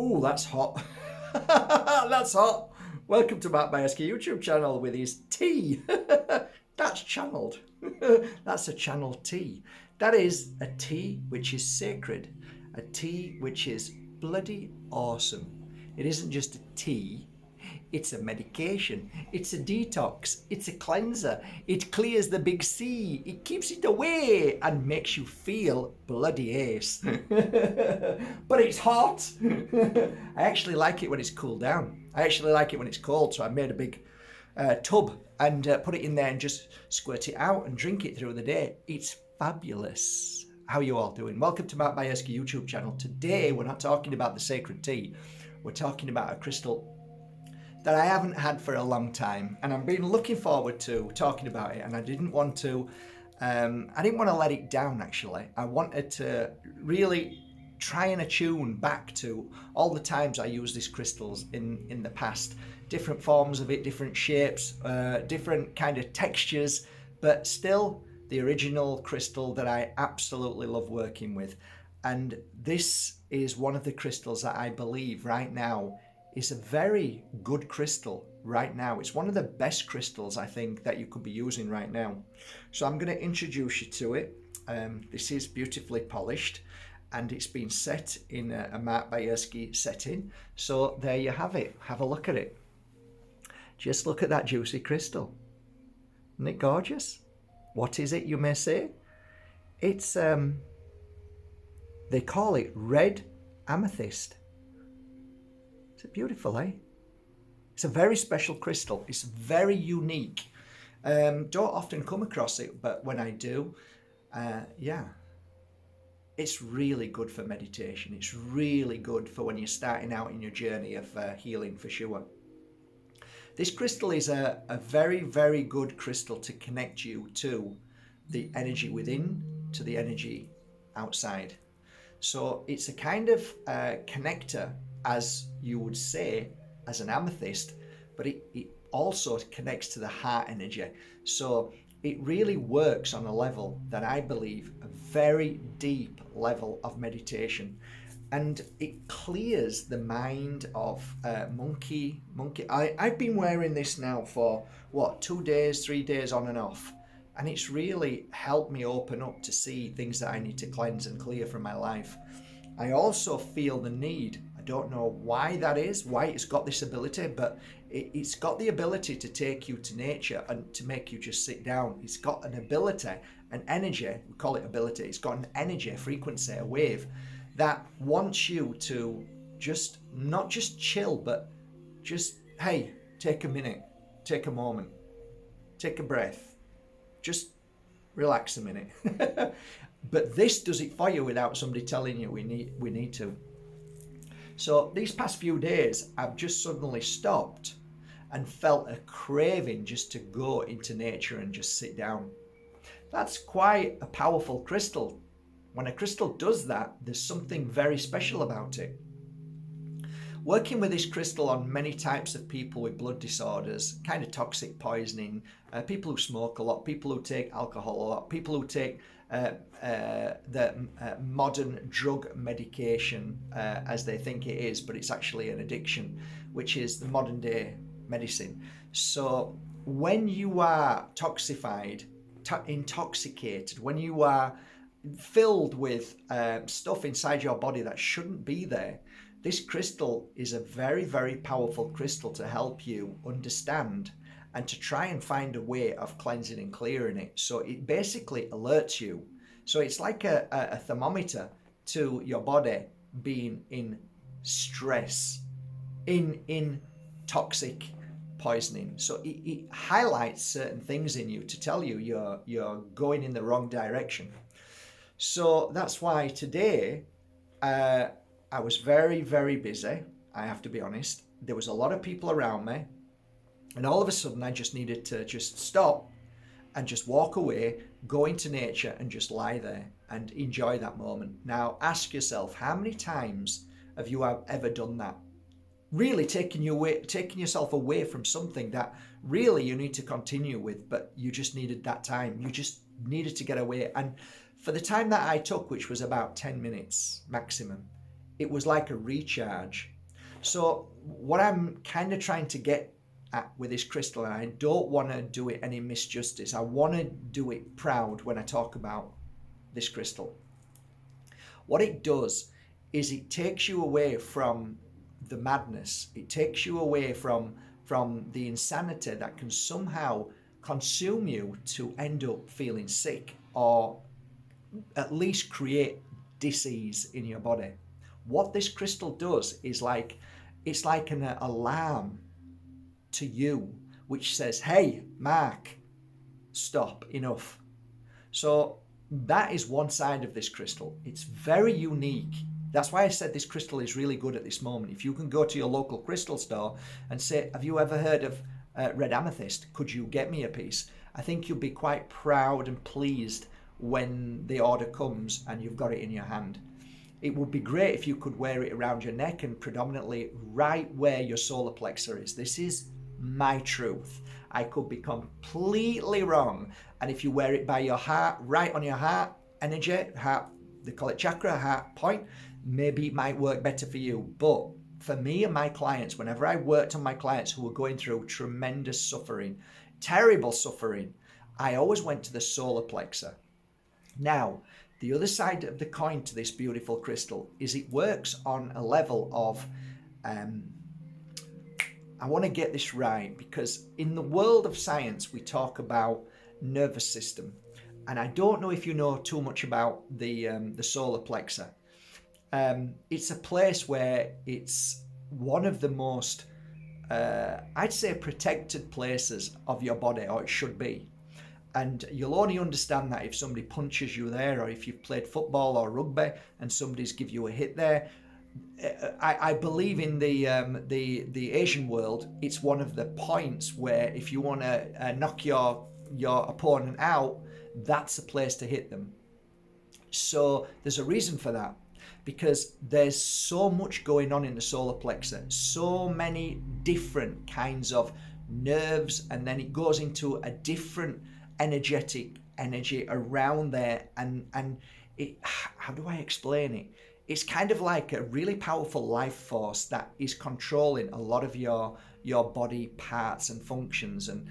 Oh, that's hot. That's hot. Welcome to Matt Bajerski YouTube channel with his tea. That's channeled. That's a channeled tea. That is a tea which is sacred. A tea which is bloody awesome. It isn't just a tea. It's a medication. It's a detox. It's a cleanser. It clears the big C. It keeps it away and makes you feel bloody ace. But it's hot. I actually like it when it's cooled down. I actually like it when it's cold. So I made a big tub and put it in there and just squirt it out and drink it through the day. It's fabulous. How are you all doing? Welcome to Matt Bajerski YouTube channel. Today we're not talking about the sacred tea. We're talking about a crystal that I haven't had for a long time, and I've been looking forward to talking about it, and I didn't want to let it down. Actually, I wanted to really try and attune back to all the times I used these crystals in the past, different forms of it, different shapes, different kind of textures, but still the original crystal that I absolutely love working with. And this is one of the crystals that I believe right now is a very good crystal right now. It's one of the best crystals I think that you could be using right now. So I'm going to introduce you to it. This is beautifully polished and it's been set in a Matt Bajerski setting. So there you have it. Have a look at it. Just look at that juicy crystal. Isn't it gorgeous? What is it, you may say? It's, they call it red amethyst. Is it beautiful, eh? It's a very special crystal. It's very unique. Don't often come across it, but when I do, yeah. It's really good for meditation. It's really good for when you're starting out in your journey of healing for sure. This crystal is a very, very good crystal to connect you to the energy within, to the energy outside. So it's a kind of connector, as you would say, as an amethyst, but it also connects to the heart energy. So it really works on a level that I believe a very deep level of meditation, and it clears the mind of monkey. I've been wearing this now for 2 days, 3 days on and off, and it's really helped me open up to see things that I need to cleanse and clear from my life. I also feel the need, I don't know why that is, why it's got this ability, but it's got the ability to take you to nature and to make you just sit down. It's got an ability, an energy, we call it ability, it's got an energy, a frequency, a wave that wants you to just, not just chill, but just, hey, take a minute, take a moment, take a breath, just relax a minute. But this does it for you without somebody telling you we need to. So these past few days, I've just suddenly stopped and felt a craving just to go into nature and just sit down. That's quite a powerful crystal. When a crystal does that, there's something very special about it. Working with this crystal on many types of people with blood disorders, kind of toxic poisoning, people who smoke a lot, people who take alcohol a lot, people who take the modern drug medication as they think it is, but it's actually an addiction, which is the modern day medicine. So when you are toxified, intoxicated, when you are filled with stuff inside your body that shouldn't be there, this crystal is a very, very powerful crystal to help you understand and to try and find a way of cleansing and clearing it. So it basically alerts you. So it's like a thermometer to your body being in stress, in toxic poisoning. So it highlights certain things in you to tell you you're going in the wrong direction. So that's why today I was very, very busy. I have to be honest. There was a lot of people around me. And all of a sudden, I just needed to just stop and just walk away, go into nature and just lie there and enjoy that moment. Now, ask yourself, how many times have you ever done that? Really taking yourself away from something that really you need to continue with, but you just needed that time. You just needed to get away. And for the time that I took, which was about 10 minutes maximum, it was like a recharge. So what I'm kind of trying to get at with this crystal, and I don't want to do it any misjustice, I want to do it proud when I talk about this crystal. What it does is it takes you away from the madness. It takes you away from the insanity that can somehow consume you to end up feeling sick, or at least create disease in your body. What this crystal does is it's like an alarm to you which says, hey Mark, stop, enough. So that is one side of this crystal. It's very unique. That's why I said this crystal is really good at this moment. If you can go to your local crystal store and say, have you ever heard of red amethyst? Could you get me a piece? I think you'll be quite proud and pleased when the order comes and you've got it in your hand. It would be great if you could wear it around your neck and predominantly right where your solar plexus is. This is my truth. I could be completely wrong. And if you wear it by your heart, right on your heart energy, heart, they call it chakra, heart point, maybe it might work better for you. But for me and my clients, whenever I worked on my clients who were going through tremendous suffering, terrible suffering, I always went to the solar plexus. Now, the other side of the coin to this beautiful crystal is it works on a level of, I want to get this right, because in the world of science, we talk about nervous system. And I don't know if you know too much about the solar plexus. It's a place where it's one of the most, I'd say, protected places of your body, or it should be. And you'll only understand that if somebody punches you there, or if you've played football or rugby and somebody's give you a hit there. I believe in the Asian world, it's one of the points where if you want to knock your opponent out, that's a place to hit them. So there's a reason for that, because there's so much going on in the solar plexus, so many different kinds of nerves, and then it goes into a different energy around there, and it, how do I explain it? It's kind of like a really powerful life force that is controlling a lot of your body parts and functions, and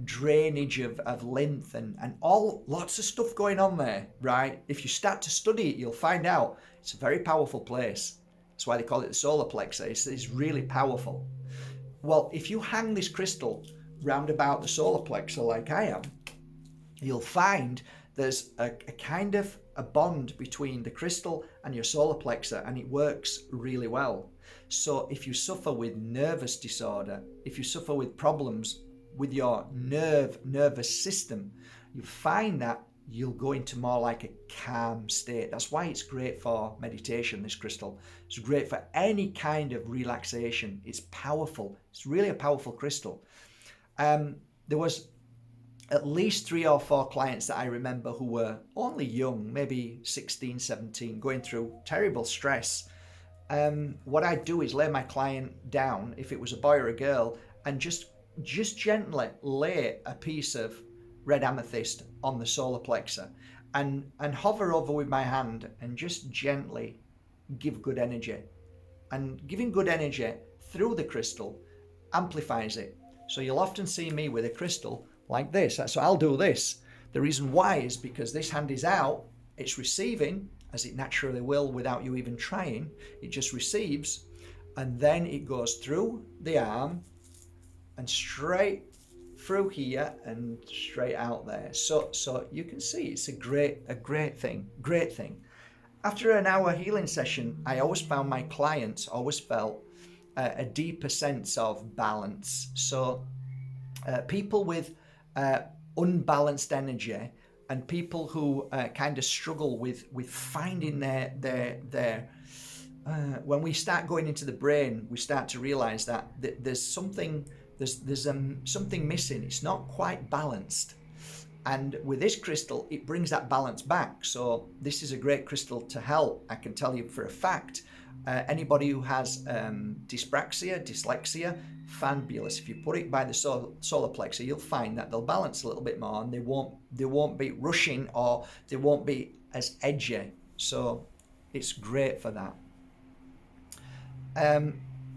drainage of lymph and all lots of stuff going on there, right? If you start to study it, you'll find out it's a very powerful place. That's why they call it the solar plexus. It's really powerful. Well, if you hang this crystal round about the solar plexus like I am, you'll find there's a kind of a bond between the crystal and your solar plexus, and it works really well. So if you suffer with nervous disorder, if you suffer with problems with your nervous system, you find that you'll go into more like a calm state. That's why it's great for meditation, this crystal. It's great for any kind of relaxation. It's powerful. It's really a powerful crystal. There was at least 3 or 4 clients that I remember who were only young, maybe 16, 17, going through terrible stress. What I'd do is lay my client down, if it was a boy or a girl, and just gently lay a piece of red amethyst on the solar plexus and hover over with my hand and just gently give good energy. And giving good energy through the crystal amplifies it. So you'll often see me with a crystal like this. So I'll do this. The reason why is because this hand is out, it's receiving, as it naturally will without you even trying. It just receives, and then it goes through the arm and straight through here and straight out there. So you can see it's a great thing. After an hour healing session, I always found my clients always felt a deeper sense of balance. So people with unbalanced energy, and people who kind of struggle with finding their when we start going into the brain, we start to realize that there's something missing. It's not quite balanced, and with this crystal it brings that balance back. So this is a great crystal to help. I can tell you for a fact, anybody who has dyslexia, fabulous. If you put it by the solar plexus, you'll find that they'll balance a little bit more, and they won't be rushing, or they won't be as edgy. So It's great for that.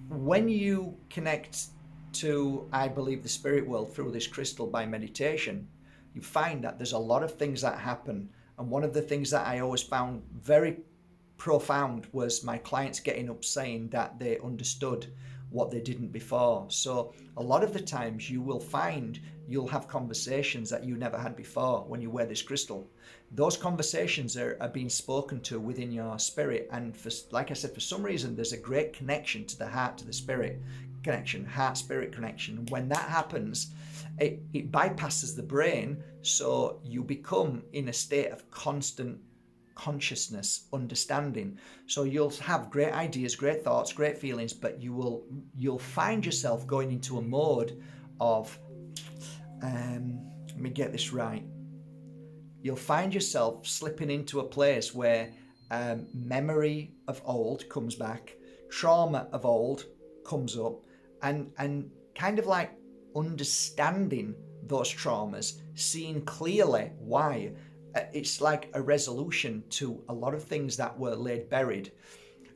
When you connect to, I believe, the spirit world through this crystal by meditation, you find that there's a lot of things that happen. And one of the things that I always found very profound was my clients getting up saying that they understood what they didn't before. So a lot of the times you will find you'll have conversations that you never had before when you wear this crystal. Those conversations are being spoken to within your spirit, and for, like I said, for some reason there's a great connection to the heart, to the spirit connection, heart-spirit connection. When that happens, it bypasses the brain, so you become in a state of constant consciousness, understanding. So you'll have great ideas, great thoughts, great feelings, but you'll find yourself going into a mode of let me get this right. You'll find yourself slipping into a place where memory of old comes back, trauma of old comes up, and kind of like understanding those traumas, seeing clearly why. It's like a resolution to a lot of things that were laid buried.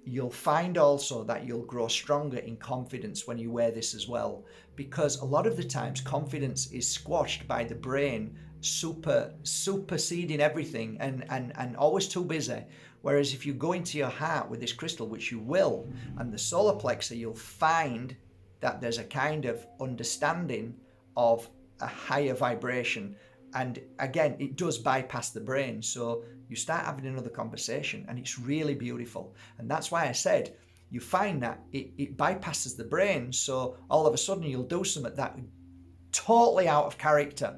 You'll find also that you'll grow stronger in confidence when you wear this as well, because a lot of the times confidence is squashed by the brain superseding everything and always too busy. Whereas if you go into your heart with this crystal, which you will, and the solar plexus, you'll find that there's a kind of understanding of a higher vibration. And again, it does bypass the brain. So you start having another conversation, and it's really beautiful. And that's why I said you find that it bypasses the brain. So all of a sudden you'll do something that totally out of character,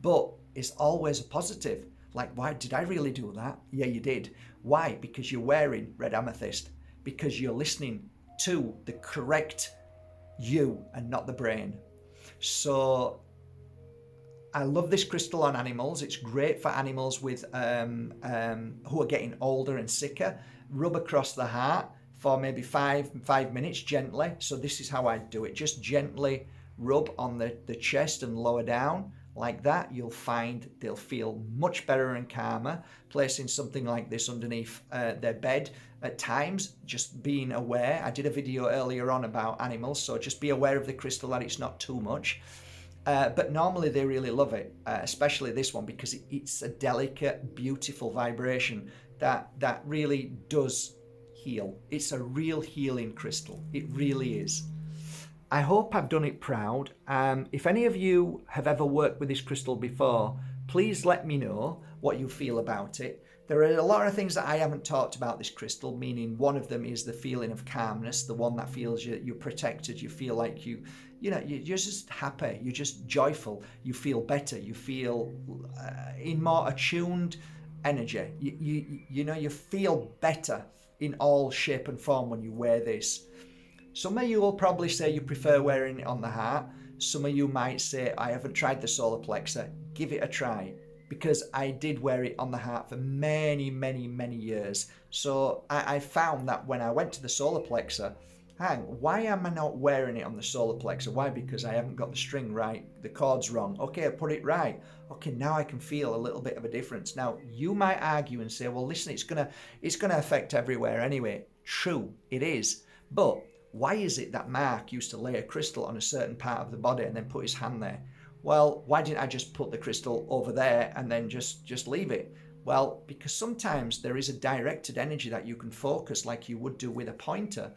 but it's always a positive. Like, why did I really do that? Yeah, you did. Why? Because you're wearing red amethyst, because you're listening to the correct you and not the brain. So I love this crystal on animals. It's great for animals with who are getting older and sicker. Rub across the heart for maybe five minutes gently. So this is how I do it. Just gently rub on the chest and lower down like that. You'll find they'll feel much better and calmer. Placing something like this underneath their bed at times, just being aware. I did a video earlier on about animals, so just be aware of the crystal, that it's not too much. But normally they really love it, especially this one, because it's a delicate, beautiful vibration that really does heal. It's a real healing crystal. It really is. I hope I've done it proud. If any of you have ever worked with this crystal before, please let me know what you feel about it. There are a lot of things that I haven't talked about this crystal, meaning one of them is the feeling of calmness, the one that feels you're protected, you feel like you're just happy, you're just joyful, you feel better, you feel in more attuned energy. You feel better in all shape and form when you wear this. Some of you will probably say you prefer wearing it on the heart. Some of you might say, I haven't tried the solar plexus. Give it a try, because I did wear it on the heart for many, many, many years. So I found that when I went to the solar plexus, why am I not wearing it on the solar plexus? Why? Because I haven't got the string right, the chord's wrong. Okay, I put it right. Okay, now I can feel a little bit of a difference. Now, you might argue and say, well, listen, it's gonna affect everywhere anyway. True, it is. But why is it that Mark used to lay a crystal on a certain part of the body and then put his hand there? Well, why didn't I just put the crystal over there and then just leave it? Well, because sometimes there is a directed energy that you can focus like you would do with a pointer.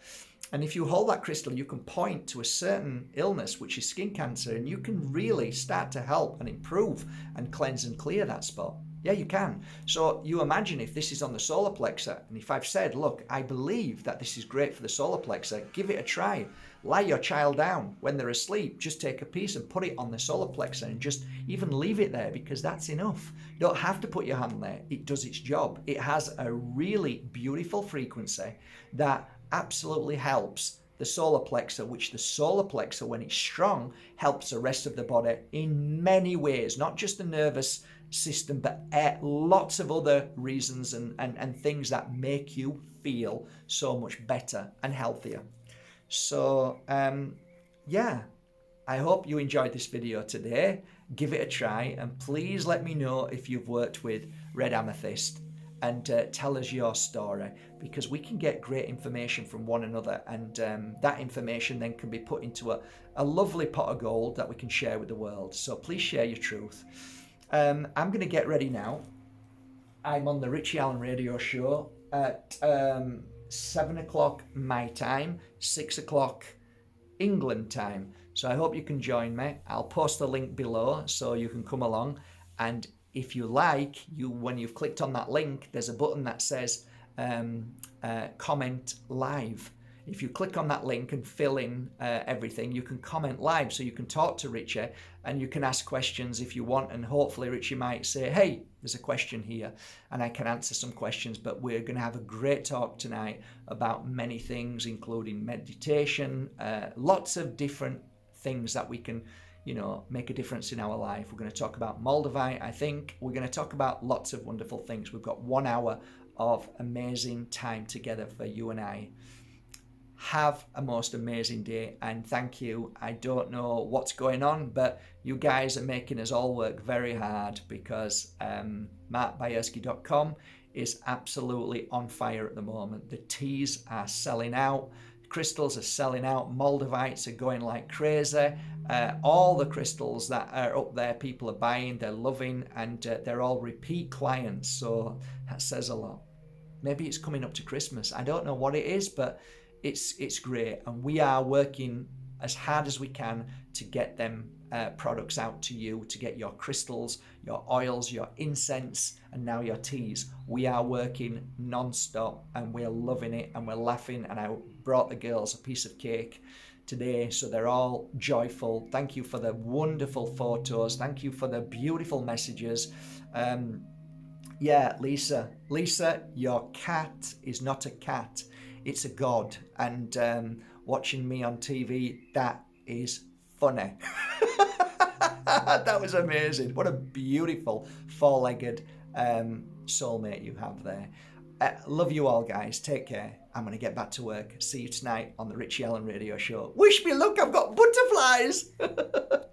And if you hold that crystal, you can point to a certain illness, which is skin cancer, and you can really start to help and improve and cleanse and clear that spot. Yeah, you can. So you imagine if this is on the solar plexus, and if I've said, look, I believe that this is great for the solar plexus, give it a try. Lie your child down when they're asleep, just take a piece and put it on the solar plexus and just even leave it there, because that's enough. You don't have to put your hand there. It does its job. It has a really beautiful frequency that absolutely helps the solar plexus, which the solar plexus, when it's strong, helps the rest of the body in many ways, not just the nervous system, but lots of other reasons and things that make you feel so much better and healthier. So yeah, I hope you enjoyed this video today. Give it a try, and please let me know if you've worked with red amethyst. and tell us your story, because we can get great information from one another, and that information then can be put into a lovely pot of gold that we can share with the world. So please share your truth. I'm going to get ready now. I'm on the Richie Allen radio show at 7 o'clock my time, 6 o'clock England time. So I hope you can join me. I'll post the link below so you can come along. And if you like, when you've clicked on that link, there's a button that says comment live. If you click on that link and fill in everything, you can comment live, so you can talk to Richie and you can ask questions if you want, and hopefully Richie might say, hey, there's a question here, and I can answer some questions. But we're going to have a great talk tonight about many things, including meditation, lots of different things that we can, make a difference in our life. We're going to talk about Moldavite, I think. We're going to talk about lots of wonderful things. We've got 1 hour of amazing time together for you and I. Have a most amazing day, and thank you. I don't know what's going on, but you guys are making us all work very hard, because Bajerski.com is absolutely on fire at the moment. The teas are selling out, crystals are selling out, Moldavites are going like crazy. All the crystals that are up there, people are buying, they're loving, and they're all repeat clients, so that says a lot. Maybe it's coming up to Christmas. I don't know what it is, but it's great, and we are working as hard as we can to get them products out to you, to get your crystals, your oils, your incense, and now your teas. We are working non-stop, and we're loving it, and we're laughing, and I brought the girls a piece of cake today, so they're all joyful. Thank you for the wonderful photos. Thank you for the beautiful messages. Lisa, your cat is not a cat. It's a god, and watching me on TV, that is funny. That was amazing. What a beautiful four-legged soulmate you have there. Love you all, guys. Take care. I'm going to get back to work. See you tonight on the Richie Allen radio show. Wish me luck, I've got butterflies.